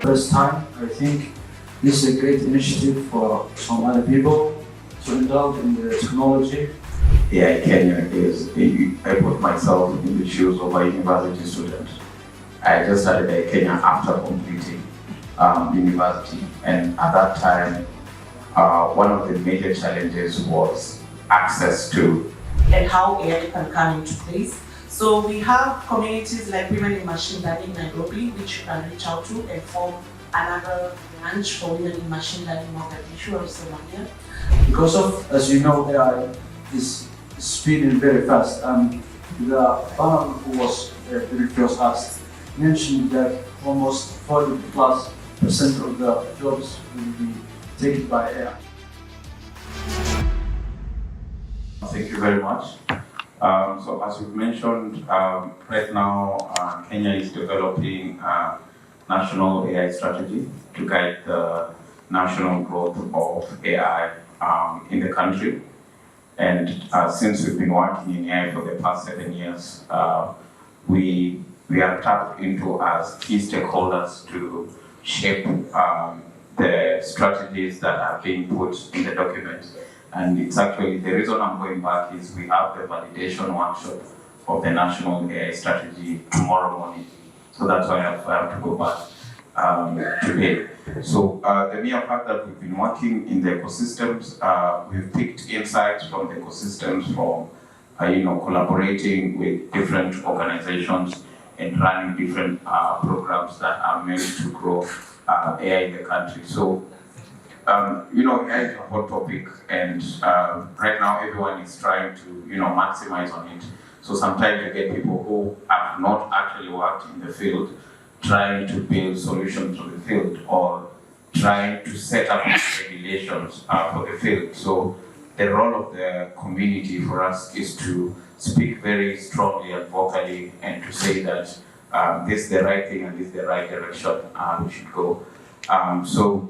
First time, I think this is a great initiative for Somali people to indulge in the technology. AI Kenya is, I put myself in the shoes of a university student. I just started AI Kenya after completing university, and at that time, one of the major challenges was access to and how AI can come into place. So we have communities like Women in Machine Learning Nairobi, which you can reach out to and form another branch for Women in Machine Learning Mogadishu or Somalia. Because of, as you know, AI is speeding very fast, and the panel who was very first asked mentioned that almost 40+% of the jobs will be taken by AI. Thank you very much. So as you've mentioned, right now Kenya is developing a national AI strategy to guide the national growth of AI in the country. And since we've been working in AI for the past 7 years, we are tapped into as key stakeholders to shape the strategies that are being put in the document. And it's actually, the reason I'm going back is we have the validation workshop of the national AI strategy tomorrow morning. So that's why I have to go back today. So the mere fact that we've been working in the ecosystems, we've picked insights from the ecosystems from collaborating with different organizations and running different programs that are meant to grow AI in the country. So AI is a hot topic, and right now everyone is trying to maximize on it. So sometimes you get people who have not actually worked in the field trying to build solutions for the field or trying to set up regulations for the field. So the role of the community for us is to speak very strongly and vocally and to say that this is the right thing and this is the right direction we should go. So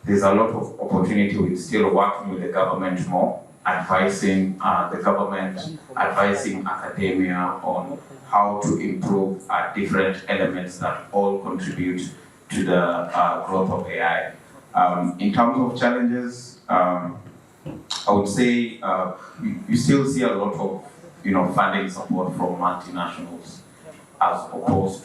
there's a lot of opportunity with still working with the government more, advising the government, advising academia on how to improve different elements that all contribute to the growth of AI. In terms of challenges, I would say you still see a lot of funding support from multinationals as opposed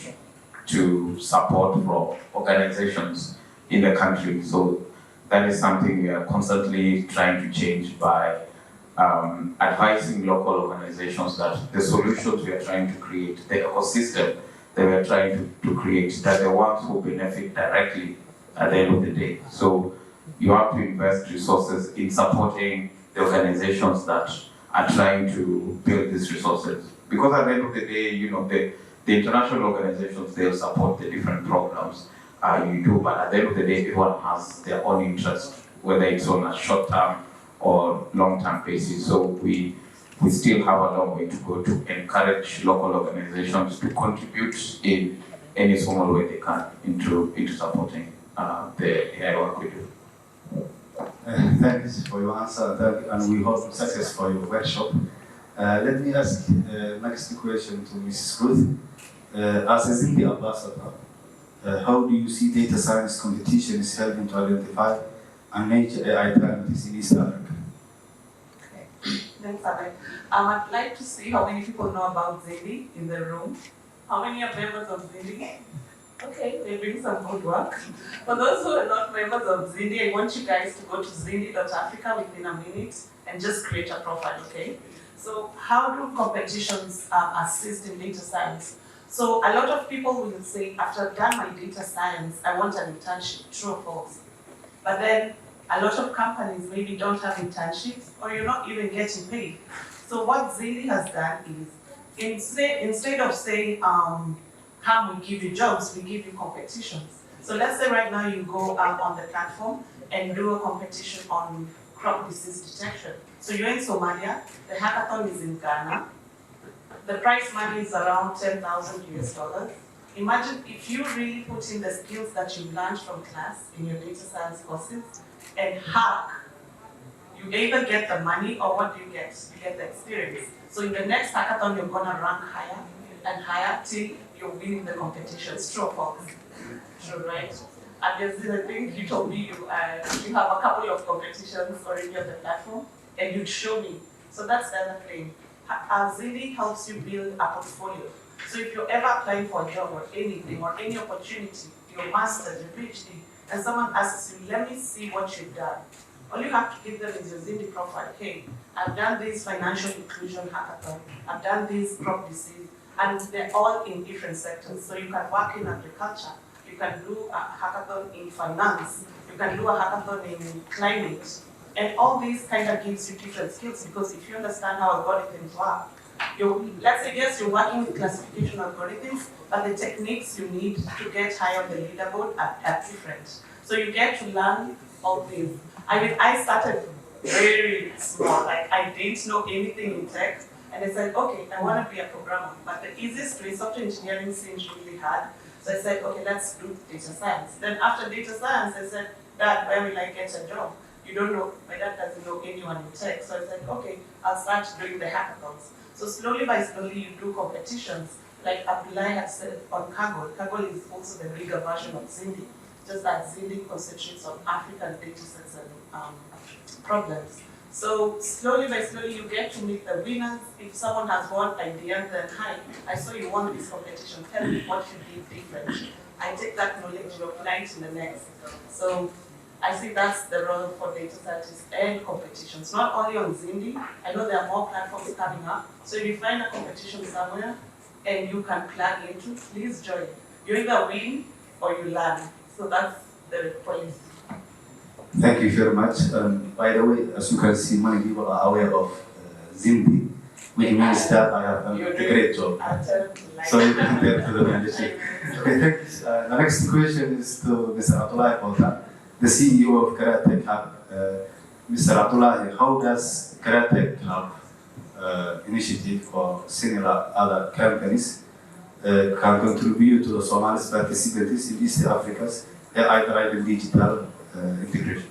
to support from organizations in the country. So that is something we are constantly trying to change by advising local organizations that the solutions we are trying to create, the ecosystem that we are trying to create, that the ones who benefit directly at the end of the day. So you have to invest resources in supporting the organizations that are trying to build these resources. Because at the end of the day, the international organizations, they'll support the different programs you do, but at the end of the day, everyone has their own interest, whether it's on a short-term or long-term basis. So we still have a long way to go to encourage local organizations to contribute in any small way they can into supporting the AI work we do. Thanks for your answer, and we hope success for your workshop. Let me ask next question to Mrs. Ruth. As a ZINDI ambassador, how do you see data science competitions helping to identify and manage AI priorities in East Africa? Okay, thanks, Amed. I'd like to see how many people know about ZINDI in the room. How many are members of ZINDI? Okay, they're doing some good work. For those who are not members of ZINDI, I want you guys to go to zindi.africa within a minute and just create a profile, okay? So how do competitions assist in data science? So a lot of people will say, after I've done my data science, I want an internship, true or false? But then a lot of companies maybe don't have internships or you're not even getting paid. So what ZINDI has done is, instead of saying, come, we give you jobs, we give you competitions. So let's say right now you go on the platform and do a competition on crop disease detection. So you're in Somalia, the hackathon is in Ghana. The prize money is around $10,000 US. Imagine if you really put in the skills that you learned from class in your data science courses and hack, you either get the money or what do you get? You get the experience. So in the next hackathon, you're gonna rank higher and higher till you're winning the competitions. True or false? True, right? And there's, I think you told me you have a couple of competitions already on the platform, and you'd show me. So that's the other thing. ZINDI helps you build a portfolio. So if you're ever applying for a job or anything, or any opportunity, your master's, your PhD, and someone asks you, let me see what you've done. All you have to give them is your ZINDI profile. Hey, I've done this financial inclusion hackathon, I've done this crop disease, and they're all in different sectors. So you can work in agriculture, you can do a hackathon in finance, you can do a hackathon in climate, and all these kind of gives you different skills, because if you understand how algorithms work, let's say yes, you're working with classification algorithms, but the techniques you need to get high on the leaderboard are different. So you get to learn all these. I mean, I started very small, like I didn't know anything in tech, and I said, okay, I want to be a programmer, but the easiest way, software engineering seems really hard, so I said, okay, let's do data science. Then after data science, I said, Dad, where will I get a job? You don't know, my dad doesn't know anyone in tech, so I said, okay, I'll start doing the hackathons. So slowly by slowly, you do competitions, like Abdalah had said on Kaggle. Kaggle is also the bigger version of ZINDI, just that ZINDI concentrates on African data sets and problems. So slowly by slowly, you get to meet the winners. If someone has one idea, then hi, I saw you won this competition, tell me what you did different. I take that knowledge, you apply it in the next. So I think that's the role for data scientists and competitions, not only on ZINDI. I know there are more platforms coming up. So if you find a competition somewhere and you can plug into, please join. You either win or you learn. So that's the policy. Thank you very much. By the way, as you can see, many people are aware of ZINDI, which means that I have done a great job. So you can get to the membership. Okay, thank you. The next question is to Mr. Abdalah Botan, the CEO of Garand Tech Hub. Mr. Abdalah, how does Garand Tech Hub initiative or similar other companies can contribute to the Somali's participants in East Africa's AI-driven digital integration?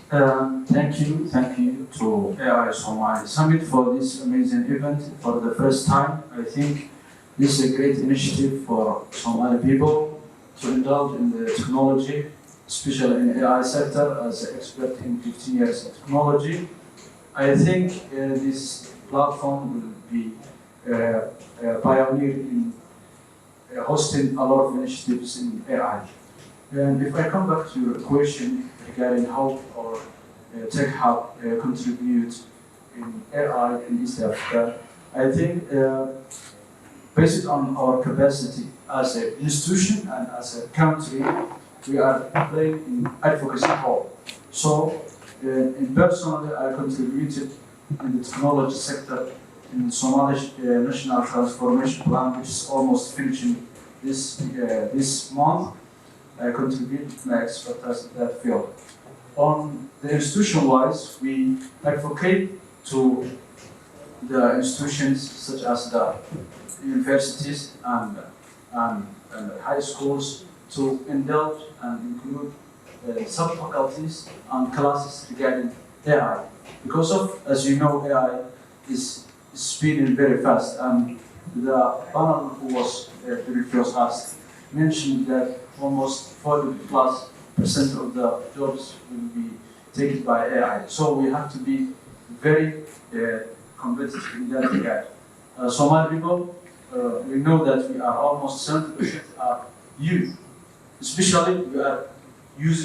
Thank you to AI Summit Summit for this amazing event for the first time. I think this is a great initiative for Somali people to indulge in the technology, especially in the AI sector as an expert in 15 years of technology. I think this platform will be a pioneer in hosting a lot of initiatives in AI. And if I come back to your question regarding how our tech hub contributes in AI in East Africa, I think based on our capacity as an institution and as a country, we are playing in advocacy role. So, personally, I contributed in the technology sector in the Somali National Transformation Plan, which is almost finishing this month. I contributed my expertise in that field. On the institution-wise, we advocate to the institutions such as the universities and high schools to indulge and include sub-faculties and classes regarding AI. Because of, as you know, AI is speeding very fast, and the panel who was previous asked mentioned that almost 40+% of the jobs will be taken by AI. So we have to be very competitive in that regard. Somali people, we know that we are almost 70% are youth. Especially, we are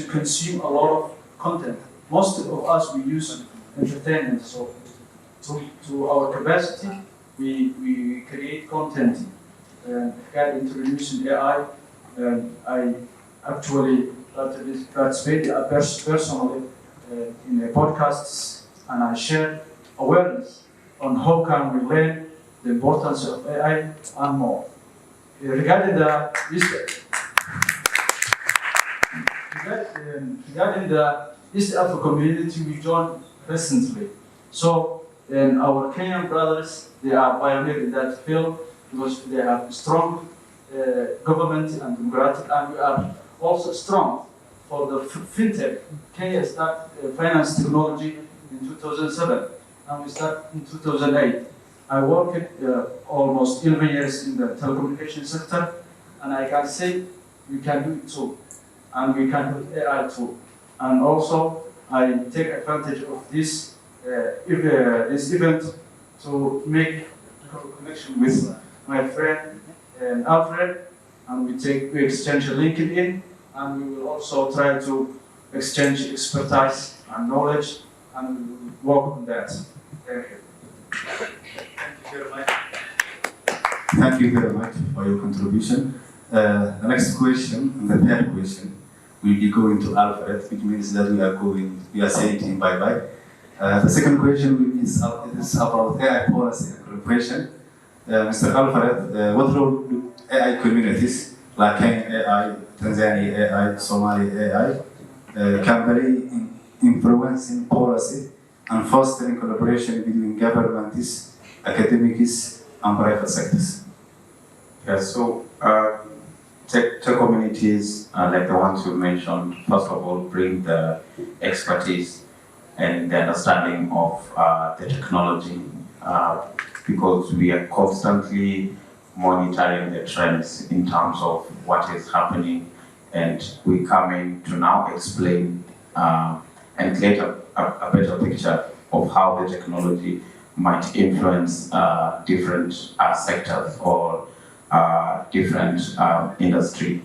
consume a lot of content. Most of us, we use entertainment. So to our capacity, we create content. Regarding introducing AI, I actually participated personally in the podcasts, and I share awareness on how can we learn the importance of AI and more. Regarding the East Africa community, we joined recently. So our Kenyan brothers, they are pioneers in that field because they have strong government and democratic, and we are also strong for the fintech. Kenya started finance technology in 2007, and we started in 2008. I worked almost 11 years in the telecommunication sector, and I can say we can do it too. And we can do AI too. And also, I take advantage of this this event to make connection with my friend Alfred, and we exchange a LinkedIn, and we will also try to exchange expertise and knowledge, and we will work on that. Thank you. Thank you very much. Thank you very much for your contribution. The next question, and the third question, will be going to Alfred, which means that we are saying to him bye-bye. The second question is about AI policy and cooperation. Mr. Alfred, what role do AI communities like Kenya AI, Tanzania AI, Somalia AI can play in influencing policy and fostering collaboration between governments, academics, and private sectors? Yeah, so tech communities, like the ones you mentioned, first of all, bring the expertise and the understanding of the technology, because we are constantly monitoring the trends in terms of what is happening, and we come in to now explain and create a better picture of how the technology might influence different sectors or different industry.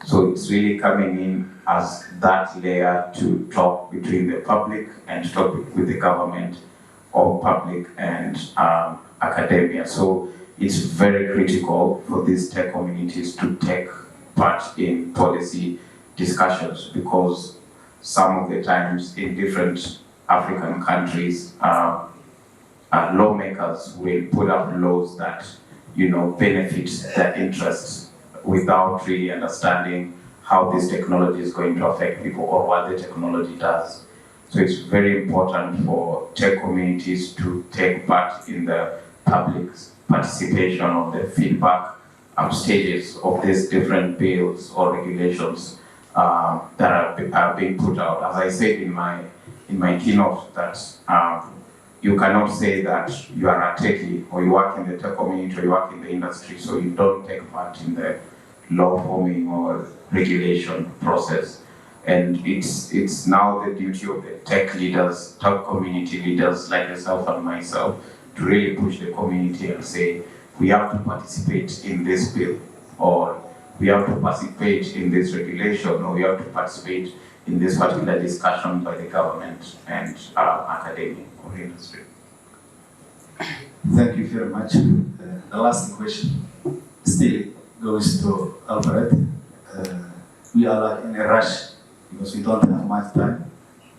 So it's really coming in as that layer to talk between the public and talk with the government, or public and academia. So it's very critical for these tech communities to take part in policy discussions, because some of the times in different African countries, lawmakers will put up laws that benefit their interests without really understanding how this technology is going to affect people or what the technology does. So it's very important for tech communities to take part in the public's participation of the feedback stages of these different bills or regulations that are being put out. As I said in my keynote, that you cannot say that you are a techie or you work in the tech community or you work in the industry, so you don't take part in the law forming or regulation process. And it's now the duty of the tech leaders, tech community leaders like yourself and myself, to really push the community and say, we have to participate in this bill, or we have to participate in this regulation, or we have to participate in this particular discussion by the government and academia or industry. Thank you very much. The last question still goes to Alfred. We are like in a rush because we don't have much time.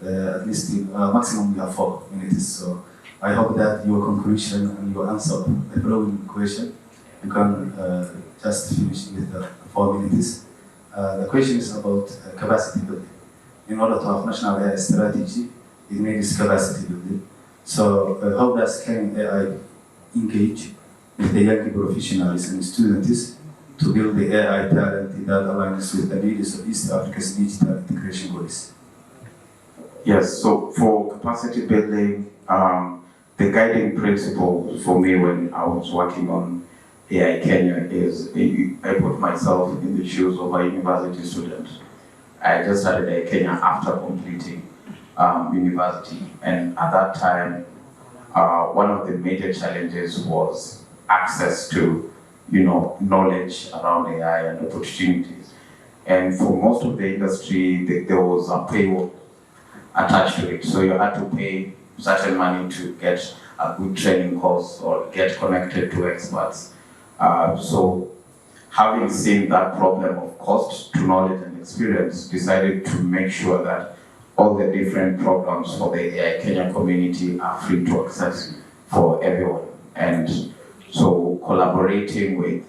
At least maximum we have 4 minutes. So I hope that your conclusion and your answer the following question, you can just finish with the 4 minutes. The question is about capacity building. In order to have national AI strategy, it needs capacity building. So how does Kenya AI engage with the young professionals and students to build the AI talent that aligns with the needs of East Africa's digital integration goals? Yes, so for capacity building, the guiding principle for me when I was working on AI Kenya is I put myself in the shoes of a university student. I just started AI Kenya after completing university, and at that time, one of the major challenges was access to knowledge around AI and opportunities. And for most of the industry, there was a paywall attached to it. So you had to pay certain money to get a good training course or get connected to experts. So having seen that problem of cost to knowledge and experience, decided to make sure that all the different programs for the AI Kenya community are free to access for everyone. And so collaborating with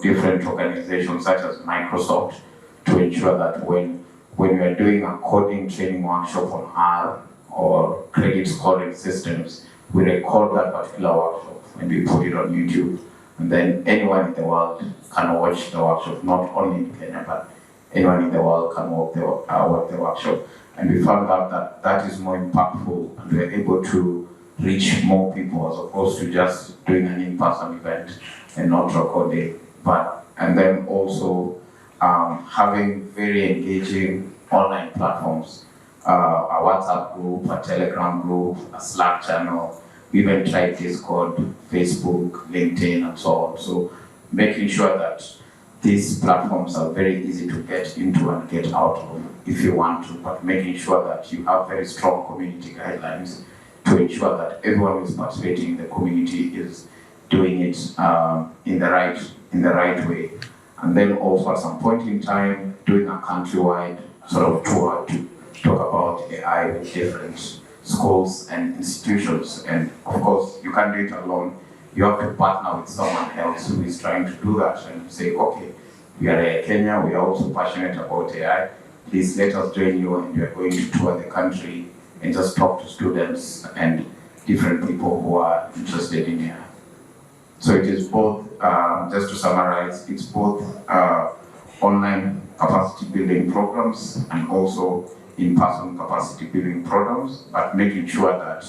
different organizations such as Microsoft to ensure that when we are doing a coding training workshop on R or credit scoring systems, we record that particular workshop and we put it on YouTube. And then anyone in the world can watch the workshop, not only in Kenya, but anyone in the world can watch the workshop. And we found out that that is more impactful, and we're able to reach more people as opposed to just doing an in-person event and not recording. And then also having very engaging online platforms, a WhatsApp group, a Telegram group, a Slack channel. We even tried Discord, Facebook, LinkedIn, and so on. So making sure that these platforms are very easy to get into and get out of if you want to, but making sure that you have very strong community guidelines to ensure that everyone who is participating in the community is doing it in the right way. And then also at some point in time, doing a countrywide sort of tour to talk about AI with different schools and institutions. And of course, you can't do it alone. You have to partner with someone else who is trying to do that and say, okay, we are AI Kenya, we are also passionate about AI. Please let us join you, and we are going to tour the country and just talk to students and different people who are interested in AI. So it is both, just to summarize, it's both online capacity building programs and also in-person capacity building programs, but making sure that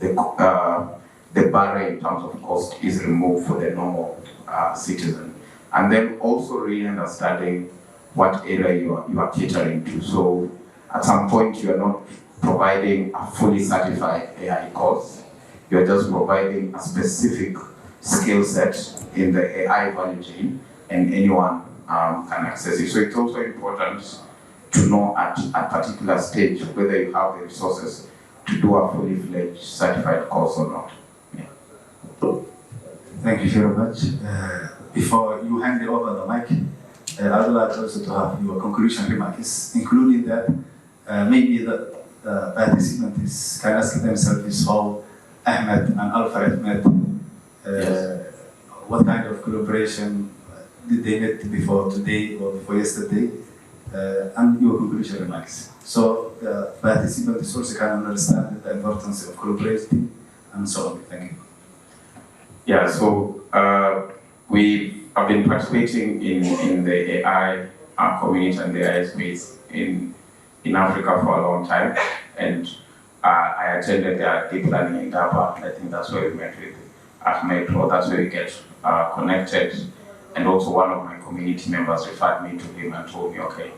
the barrier in terms of cost is removed for the normal citizen. And then also really understanding what area you are catering to. So at some point you are not providing a fully certified AI course, you're just providing a specific skill set in the AI value chain, and anyone can access it. So it's also important to know at a particular stage whether you have the resources to do a fully fledged certified course or not. Yeah. Thank you very much. Before you hand it over the mic, I would like also to have your conclusion remarks, including that maybe the participants can ask themselves how Amed and Alfred met. Yes. What kind of collaboration did they meet before today or before yesterday? And your conclusion remarks. So the participants also can understand the importance of collaborating and so on. Thank you. Yeah, so we have been participating in the AI community and the AI space in Africa for a long time. And I attended the deep learning in Durban. I think that's where we met with Amed, or that's where we get connected. And also one of my community members referred me to him and told me, okay,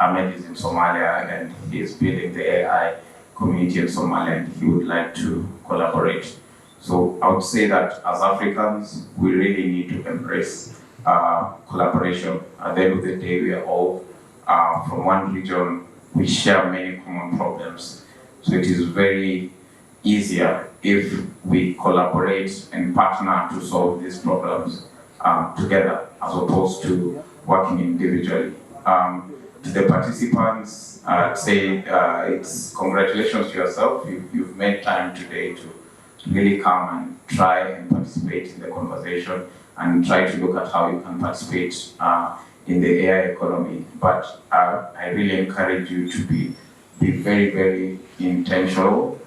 Amed is in Somalia and he is building the AI community in Somalia and he would like to collaborate. So I would say that as Africans, we really need to embrace collaboration. At the end of the day, we are all from one region. We share many common problems. So it is very easier if we collaborate and partner to solve these problems together, as opposed to working individually. To the participants, I'd say it's congratulations to yourself. You've made time today to really come and try and participate in the conversation and try to look at how you can participate in the AI economy. But I really encourage you to be very, very intentional.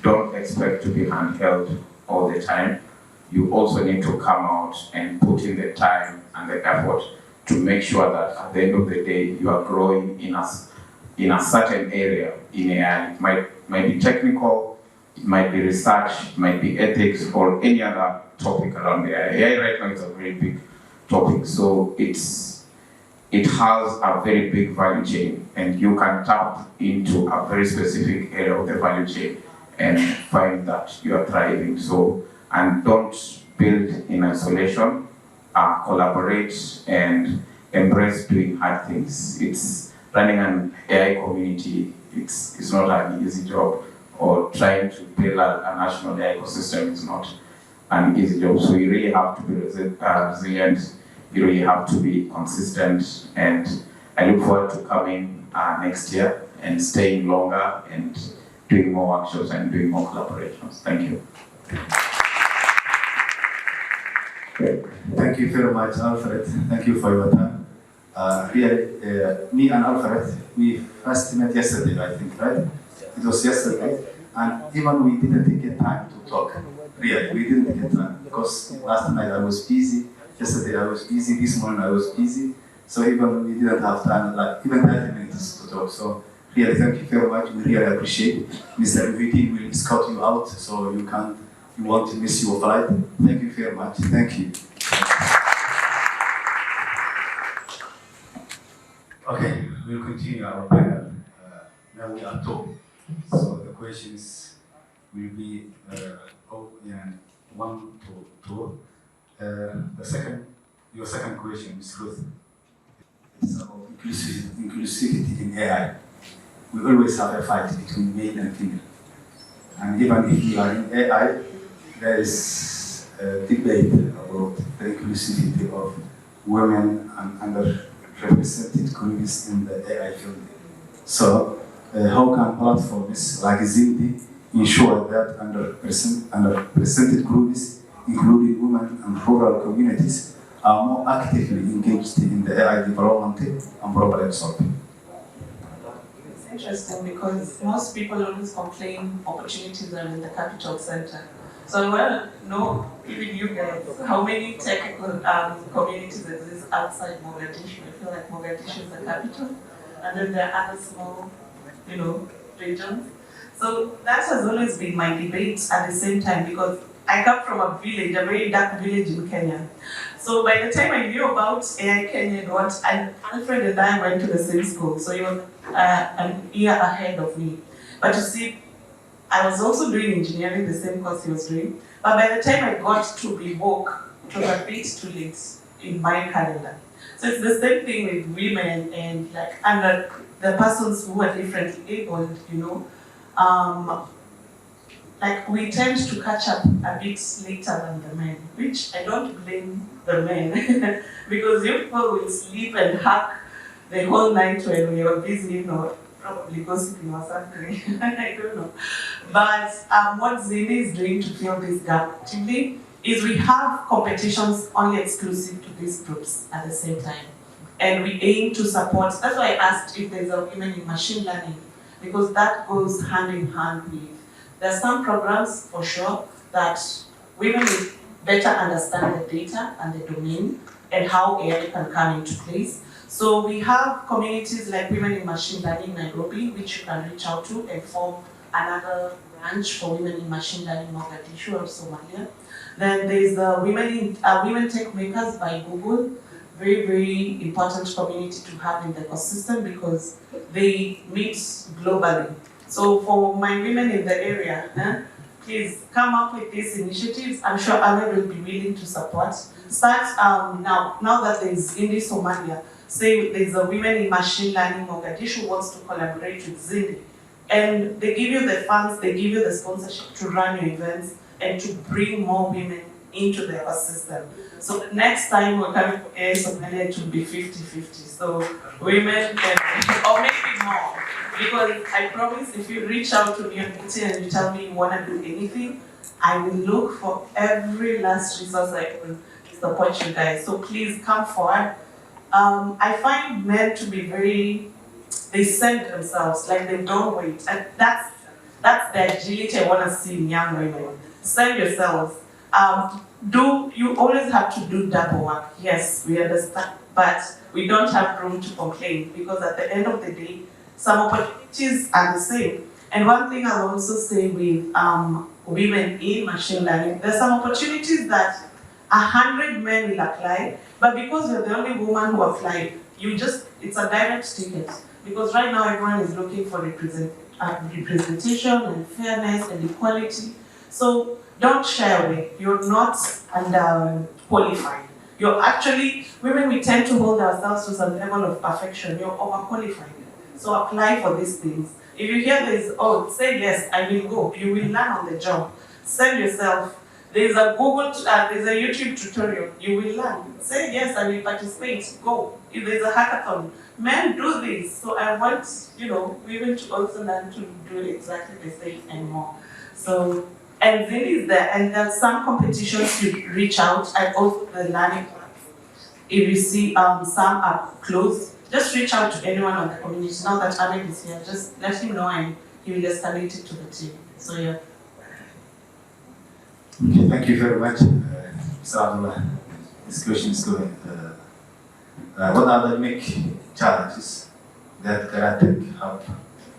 Don't expect to be handheld all the time. You also need to come out and put in the time and the effort to make sure that at the end of the day, you are growing in a certain area in AI. It might be technical, it might be research, it might be ethics, or any other topic around AI. AI right now is a very big topic, so it has a very big value chain, and you can tap into a very specific area of the value chain and find that you are thriving. So, and don't build in isolation, collaborate and embrace doing hard things. It's running an AI community, it's not an easy job, or trying to build a national AI ecosystem is not an easy job. So you really have to be resilient, you really have to be consistent, and I look forward to coming next year and staying longer and doing more workshops and doing more collaborations. Thank you. Thank you very much, Alfred. Thank you for your time. Me and Alfred, we first met yesterday, I think, right? It was yesterday, and even we didn't get time to talk. Really, we didn't get time because last night I was busy, yesterday I was busy, this morning I was busy. So even we didn't have time, like even 30 minutes to talk. So really, thank you very much. We really appreciate it. Mr. Muriithi will escort you out so you won't miss your flight. Thank you very much. Thank you. Okay, we'll continue our panel. Now we are two. So the questions will be one to two. Your second question is Ruth. It's about inclusivity in AI. We always have a fight between male and female. And even if we are in AI, there is a debate about the inclusivity of women and underrepresented groups in the AI field. So, how can platforms like ZINDI ensure that underrepresented groups, including women and rural communities, are more actively engaged in the AI development and problem solving? It's interesting because most people always complain opportunities are in the capital center. So I want to know, even you guys, how many tech communities exist outside Mogadishu? I feel like Mogadishu is the capital, and then there are other small, regions. So that has always been my debate at the same time because I come from a village, a very dark village in Kenya. So by the time I knew about AI Kenya and Alfred and I went to the same school, so he was an year ahead of me. But you see, I was also doing engineering, the same course he was doing. But by the time I got to be woke, it was a bit too late in my calendar. So it's the same thing with women and the persons who are differently abled, like we tend to catch up a bit later than the men, which I don't blame the men because you people will sleep and hack the whole night when we are busy, probably gossiping or something. I don't know. But what ZINDI is doing to fill this gap actively is we have competitions only exclusive to these groups at the same time. And we aim to support, that's why I asked if there's a women in machine learning, because that goes hand in hand with, there's some programs for sure that women will better understand the data and the domain and how AI can come into place. So we have communities like Women in Machine Learning Nairobi, which you can reach out to and form another branch for Women in Machine Learning Mogadishu or Somalia. Then there's the Women Tech Makers by Google, very, very important community to have in the ecosystem because they meet globally. So for my women in the area, please come up with these initiatives. I'm sure Amed will be willing to support. Start now that there's ZINDI Somalia, say there's a Women in Machine Learning Mogadishu wants to collaborate with ZINDI. And they give you the funds, they give you the sponsorship to run your events and to bring more women into the ecosystem. So next time we're coming for AI Somalia, it will be 50-50. So women can, or maybe more. Because I promise if you reach out to me on LinkedIn and you tell me you want to do anything, I will look for every last resource I can support you guys. So please come forward. I find men to be they send themselves, like they don't wait. And that's the agility I want to see in young women. Send yourselves. You always have to do double work. Yes, we understand, but we don't have room to complain because at the end of the day, some opportunities are the same. And one thing I'll also say with women in machine learning, there's some opportunities that 100 men will apply, but because you're the only woman who applied, it's a direct ticket. Because right now everyone is looking for representation and fairness and equality. So don't shy away. You're not qualified. You're actually, women, we tend to hold ourselves to some level of perfection. You're overqualified. So apply for these things. If you hear this, say yes, I will go. You will learn on the job. Send yourself. There's a there's a YouTube tutorial. You will learn. Say yes, I will participate. Go. If there's a hackathon, men do this. So I want, women to also learn to do exactly the same and more. So, and ZINDI is there, and there's some competitions you reach out, and also the learning platform. If you see some are closed, just reach out to anyone on the community. Now that Amed is here, just let him know and he will escalate it to the team. So yeah. Okay, thank you very much, Mr. Abdalah. This question is going. What are the main challenges that Garand have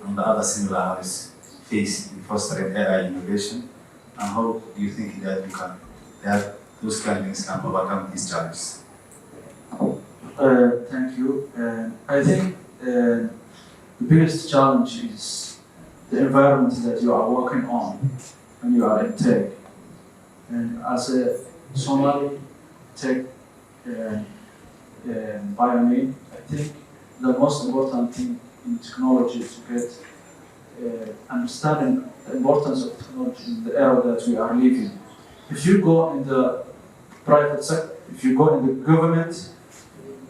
and the other similar ones face in fostering AI innovation, and how do you think that those companies can overcome these challenges? Thank you. I think the biggest challenge is the environment that you are working on when you are in tech. And as a Somali tech pioneer, I think the most important thing in technology is to get understanding the importance of technology in the era that we are living. If you go in the private sector, if you go in the government,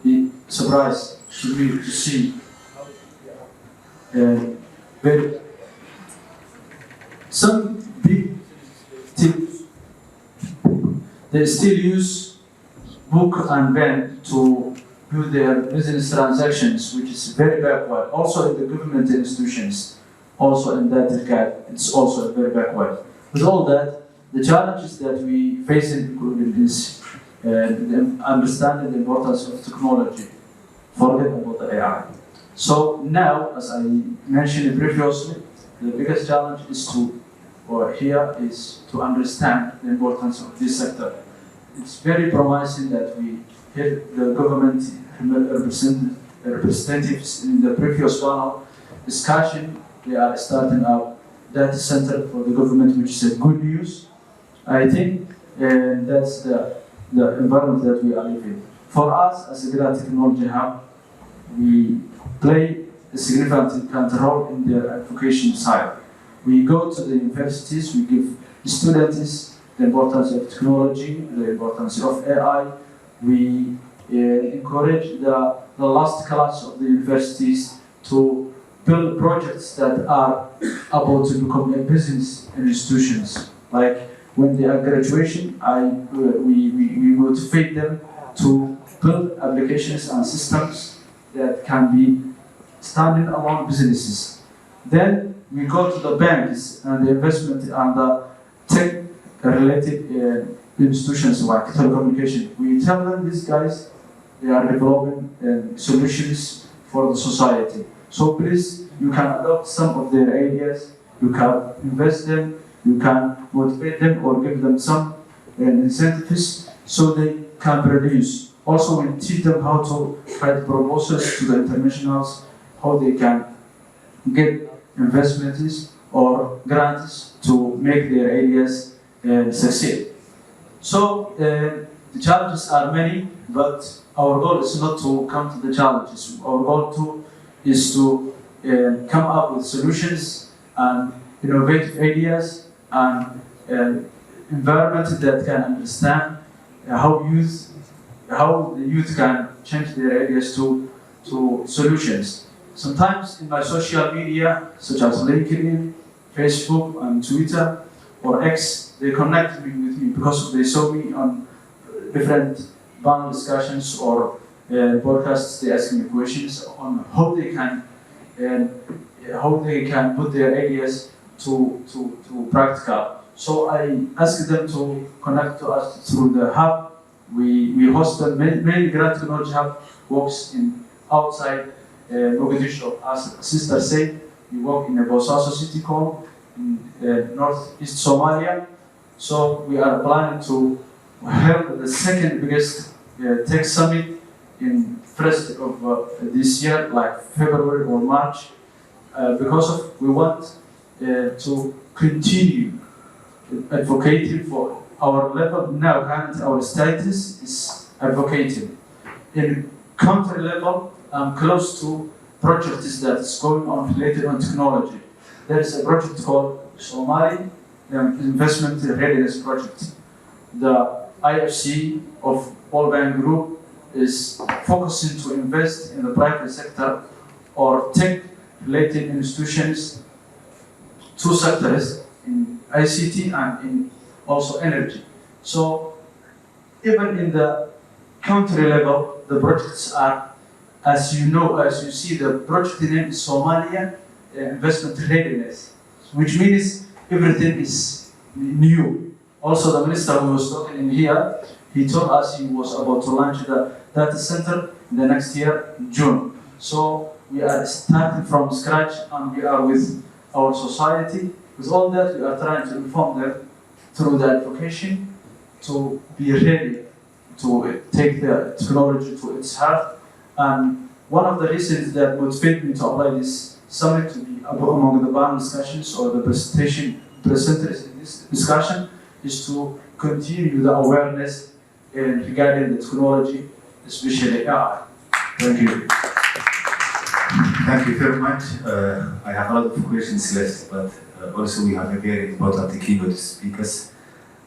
be surprised to me to see some big teams, they still use book and pen to do their business transactions, which is very backward. Also in the government institutions, also in that regard, it's also very backward. With all that, the challenges that we face in this understanding the importance of technology, forget about the AI. So now, as I mentioned previously, the biggest challenge is to understand the importance of this sector. It's very promising that we hear the government representatives in the previous panel discussion. They are starting up data center for the government, which is a good news. I think that's the environment that we are living. For us, as a Garand Technology Hub, we play a significant role in the advocacy side. We go to the universities, we give students the importance of technology, the importance of AI. We encourage the last class of the universities to build projects that are about to become a business institutions. Like when they are graduation, we motivate them to build applications and systems that can be standing alone businesses. Then we go to the banks and the investment and the tech-related institutions like telecommunication. We tell them these guys, they are developing solutions for the society. So please, you can adopt some of their ideas, you can invest them, you can motivate them or give them some incentives so they can produce. Also, we teach them how to write proposals to the internationals, how they can get investments or grants to make their ideas succeed. So the challenges are many, but our goal is not to come to the challenges. Our goal is to come up with solutions and innovative ideas and environment that can understand how the youth can change their ideas to solutions. Sometimes in my social media, such as LinkedIn, Facebook, and Twitter, or X, they connect with me because they saw me on different panel discussions or podcasts. They ask me questions on how they can put their ideas to practical. So I ask them to connect to us through the hub. We host them. Mainly Garand Technology Hub works outside Mogadishu. As sister said, we work in a Bosaso city called in northeast Somalia. So we are planning to hold the second biggest tech summit in first of this year, like February or March, because we want to continue advocating for our level. Now, currently our status is advocating. In country level, I'm close to projects that is going on related on technology. There is a project called Somali Investment Readiness Project. The IFC of All Bank Group is focusing to invest in the private sector or tech-related institutions, two sectors, in ICT and in also energy. So even in the country level, the projects are, as you see, the project name is Somalia Investment Readiness, which means everything is new. Also, the minister who was talking in here, he told us he was about to launch the data center in the next year, June. So we are starting from scratch and we are with our society. With all that, we are trying to inform them through the advocacy to be ready to take the technology to its heart And one of the reasons that motivated me to apply this summit to be among the panel discussions or the presenters in this discussion is to continue the awareness regarding the technology, especially AI. Thank you. Thank you very much. I have a lot of questions left, but also we have a very important keynote speakers,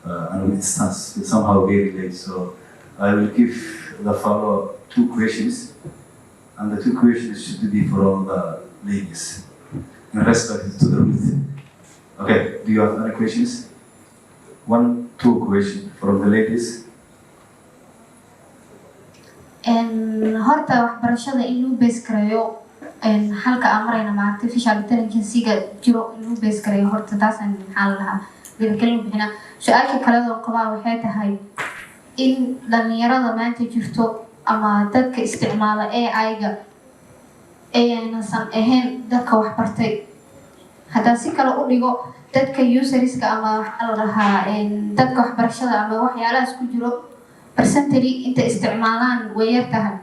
and it starts somehow very late. So I will give the follow 2 questions, and the 2 questions should be from the ladies, in respect to the Ruth. Okay, do you have any questions? 1, 2 questions from the ladies. horta waxbarashada in loo base gareeyo halka aan marayna ma artificial intelligence-ga jiro in loo base gareeyo horta taasan maxaa lahaa dhiirigelin bixina su-aasha kale oo qabaa waxay tahay in dhalinyarada maanta jirto ama dadka isticmaala AI-ga aynasan ahayn dadka wax bartay haddaan si kale u dhigo dadka userska ama waxaa la dhahaa dadka waxbarashada ama waxyaalahaas ku jiro percentage inta isticmaalaan way yar tahay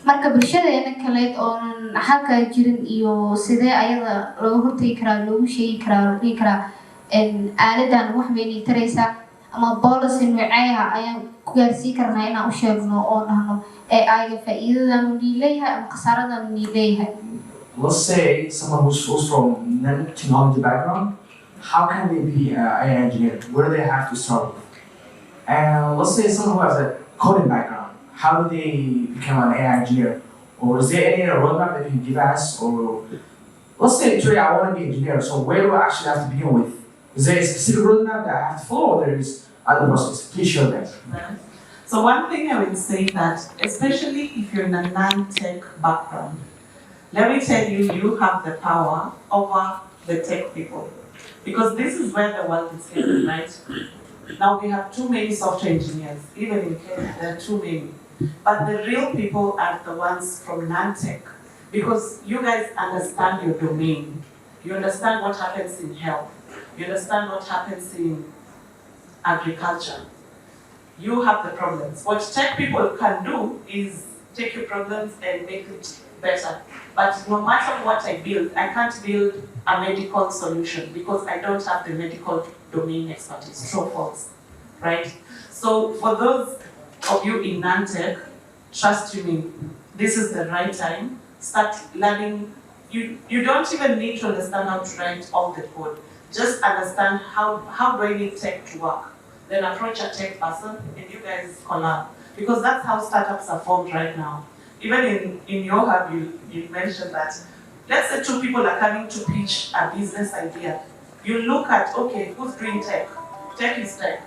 marka bulshadeena kaleed oonan halka jirin iyo sidee ayada looga hortagi karaa loogu sheegi karaa loo dhihi karaa aaladan wax weynay taraysaa ama policy nooceeya ayaan ku gaarsiin karnaa inaan u sheegno oo dhahno AI-ga faa'iidadan uu leeyahay ama khasaaradan uu leeyahay. Let's say someone who's from technology background, how can they be an AI engineer? Where do they have to start with? And let's say someone who has a coding background, how do they become an AI engineer? Or is there any roadmap that you can give us? Or let's say today I want to be an engineer, so where do I actually have to begin with? Is there a specific roadmap that I have to follow, or there is other process? Please share that. So one thing I would say that, especially if you're in a non-tech background, let me tell you, you have the power over the tech people. Because this is where the world is headed, right? Now we have too many software engineers, even in Kenya, there are too many. But the real people are the ones from non-tech, because you guys understand your domain. You understand what happens in health. You understand what happens in agriculture. You have the problems. What tech people can do is take your problems and make it better. But no matter what I build, I can't build a medical solution because I don't have the medical domain expertise. True or false, right? So for those of you in non-tech, trust me, this is the right time. Start learning. You don't even need to understand how to write all the code. Just understand how do I need tech to work. Then approach a tech person and you guys collab. Because that's how startups are formed right now. Even in your hub, you mentioned that. Let's say 2 people are coming to pitch a business idea. You look at, okay, who's doing tech? Tech is tech.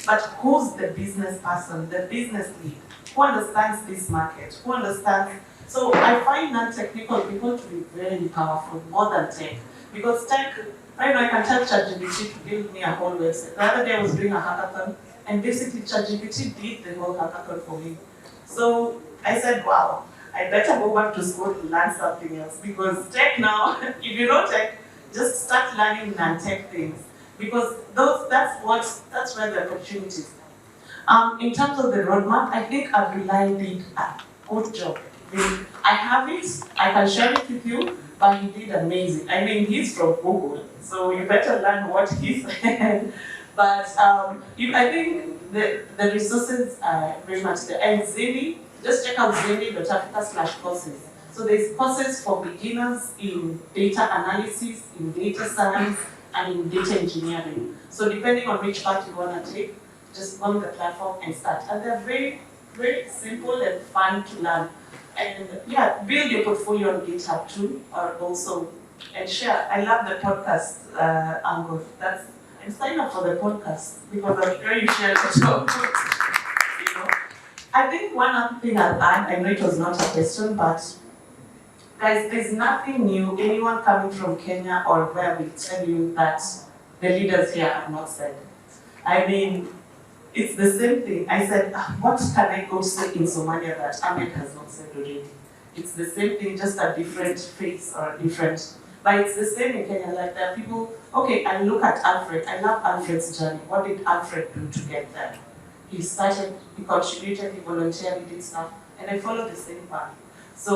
But who's the business person, the business lead? Who understands this market? Who understands? So I find non-technical people to be very powerful, more than tech. Because tech, right now I can tell ChatGPT to build me a whole website. The other day I was doing a hackathon, and basically ChatGPT did the whole hackathon for me. So I said, wow, I better go back to school to learn something else. Because tech now, if you know tech, just start learning non-tech things. Because that's where the opportunities are. In terms of the roadmap, I think Abdalah did a good job. I have it, I can share it with you, but he did amazing. I mean, he's from Google, so you better learn what he said. But I think the resources are very much there. And ZINDI, just check out zindi.africa/courses. So there's courses for beginners in data analysis, in data science, and in data engineering. So depending on which path you want to take, just go on the platform and start. And they're very, very simple and fun to learn. And yeah, build your portfolio on GitHub too, or also, and share. I love the podcast angle. I'm signing up for the podcast because I'm sure you share the show. You know, I think one other thing I'll add, I know it was not a question, but guys, there's nothing new. Anyone coming from Kenya or where will tell you that the leaders here have not said. I mean, it's the same thing. I said, what can I go say in Somalia that Amed has not said already? It's the same thing, just a different face or a different, but it's the same in Kenya. Like there are people, okay, I look at Alfred. I love Alfred's journey. What did Alfred do to get there? He contributed, he volunteered, he did stuff, and I follow the same path. So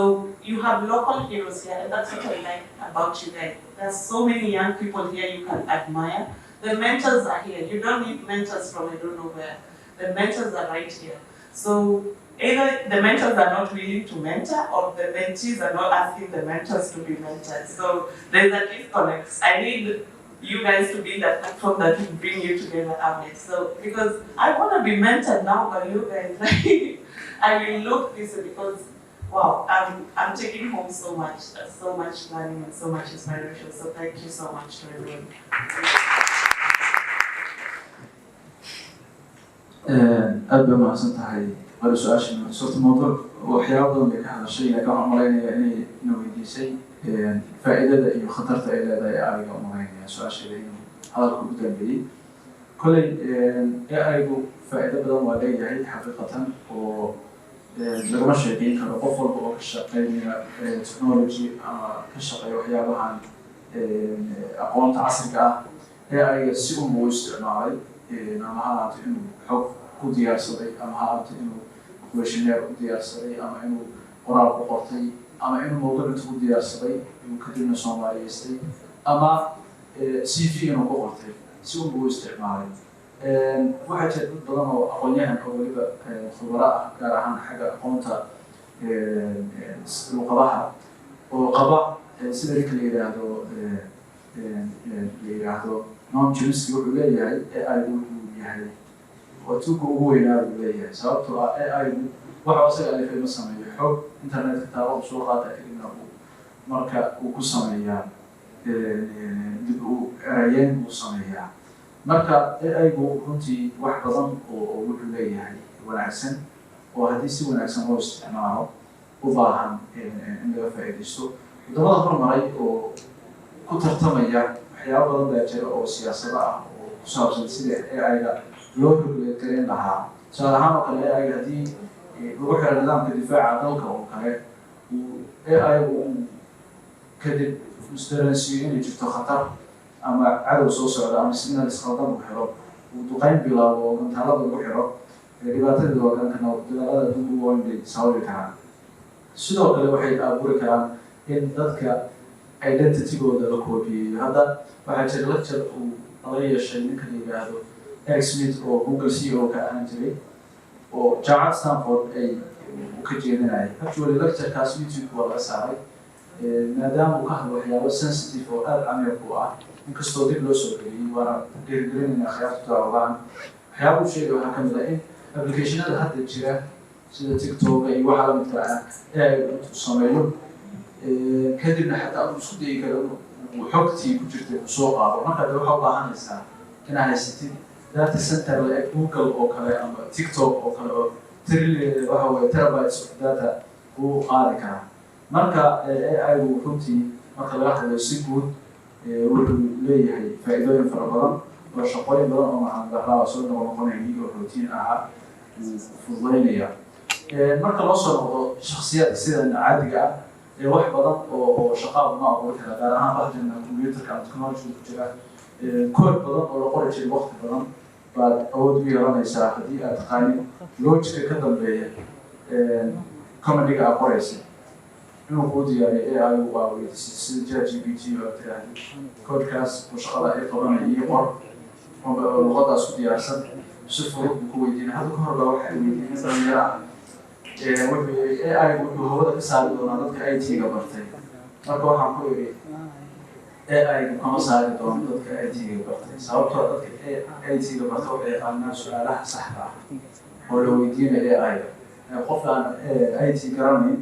you have local heroes here, and that's what I like about you guys. There's so many young people here you can admire. The mentors are here. You don't need mentors from I don't know where. The mentors are right here. So either the mentors are not willing to mentor, or the mentees are not asking the mentors to be mentored. So there's a disconnect. I need you guys to be that platform that will bring you together, Amed. So because I want to be mentored now by you guys. I will look this way because wow, I'm taking home so much learning and so much inspiration. So thank you so much to everyone. aad bay umahadsan tahay qali su-aashan sababta mawduuc waxyaaba badan bay ka hadashay laakiin waxaan umalaynaya inay na weydiisay faa'iidada iyo khatarta ay leedahay AI-ga umalaynaya su-aasheeda inuu hadalka u dambeeyey kolley AI-gu faa'iido badan waa leeyahay xaqiiqatan oo lagama sheekeyn karo qof walba oo ka shaqeynaya technology ama ka shaqeeya waxyaabahan aqoonta casriga ah AI-ga si unba u isticmaalay ama ha ahaato inuu xog ku diyaarsaday ama ha ahaato inuu questionnaire u diyaarsaday ama inuu qoraal ku qortay ama inuu mawduuc ku diyaarsaday inuu kadibna soomaaliyeystay ama CV inuu ku qortay si unba u isticmaalay waxaa jira dad badan oo aqoon-yahan oo weliba khubaro ah gaar ahaan xagga aqoonta luqadaha oo qaba sida ninka la yidhaahdo non-Jewiski wuxuu leeyahay AI-gu wuxuu yahay waa tuuga ugu weynaa buu leeyahay sababtoo ah AI-gu waxa asaga alifay ma sameeyo xog internetka taaba u soo qaata kadibna marka uu ku sameeyaa dib u erayeyn buu sameeyaa marka AI-gu runtii wax badan oo wuxuu leeyahay wanaagsan oo haddii si wanaagsan loo isticmaalo u baahan in laga faa'iidaysto wadamada hormaray oo ku tartamaya waxyaaba badan baa jira oo siyaasado ah oo ku saabsan sida AI-ga loo regulate lahaa tusaale ahaan oo kale AI-ga haddii lagu xiro nidaamka difaaca dalka oo kale AI-gu kadib isdaransiiyo inay jirto khatar ama cadow soo socda ama signal isqaldan uu xiro uu duqeyn bilaabo oo gantaalada lagu xiro dhibaatadii waagankana dagaalada dib u weyn bay sababi karaan sidoo kale waxay abuuri karaan in dadka identity-gooda la koobiyeeyo hadda waxaa jira lecture uu laga yeeshay ninka la yidhaahdo Smith oo Google CEO ka ahaan jiray oo jaamacad Stanford ay ka jeedinayay actually lecturekaas YouTube waa laga saaray maadaama uu ka hadlo waxyaabo sensitive oo aad camiiq u ah inkastoo dib loo soo geliyey waana dhiirigelinayna khiyaarta daawadaan waxyaaba uu sheegay waxaa ka mid ah in applicationada hadda jira sida TikTok iyo waxa la midka ah AI uu sameeyo kadibna xataa uu isku dayi karo uu xogtii ku jirtay uu soo qaado marka de waxaa u baahanaysaa inaad haysatid data center la Google oo kale ama TikTok oo kale oo waxa weeye terabytes of data uu qaadi karaa marka AI-gu runtii marka laga hadlayo si guud wuxuu leeyahay faa'iidooyin fara badan oo shaqooyin badan oo macaan soo noqonaya iyagoo routine ahaa uu fududaynaya marka loo soo noqdo shakhsiyaadka sidan caadiga ah wax badan oo shaqaaba ma abuuri kara gaar ahaan bahjana computerka ama technology ku jira kood badan oo la qori jiray waqti badan baad awood u yeelanaysaa haddii aad taqaanin logica ka dambeeya comedy-ga aad qoraysa inuu kuu diyaariyo AI waa weydiisay sida ChatGPT oo tiraahdo koodkaas oo shaqada ay qabanaya iyo qor luqadaas ku diyaarsan si fudud buu ku weydiinay hadda ka hor baa waxa ay weydiinay dhalinyaro ah AI wuxuu hawada ka saari doonaa dadka IT-ga bartay marka waxaan ku iri AI kama saari doono dadka IT-ga bartay sababtoo dadka IT-ga bartay waxay yaqaanaan su-aalaha saxda ah oo la weydiinayo AI-ga qofkaan IT garanayn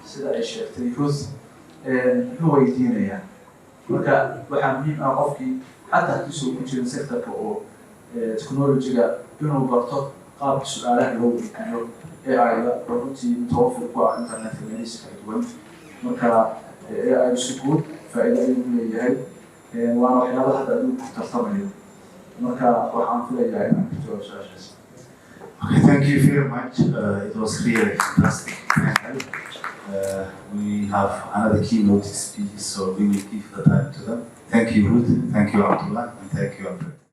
sida ay sheegtay Ruth muxuu weydiinayaa marka waxaa muhiim ah qofkii xataa haddii soo ku jira sectorka oo technology-ga inuu barto qaabka su-aalaha loo weydiiyo AI-ga oo runtii mutawafir ku ah internetka meelihiisa kala duwan marka AI si guud faa'iido ayuu leeyahay waana waxyaaba hadda adigu ku tartamayo marka waxaan filayaa inaan ku jawaab su-aashaas. Okay, thank you very much. It was really fantastic. We have another keynote speakers, so we will give the time to them. Thank you, Ruth. Thank you, Abdalah. And thank you, Alfred.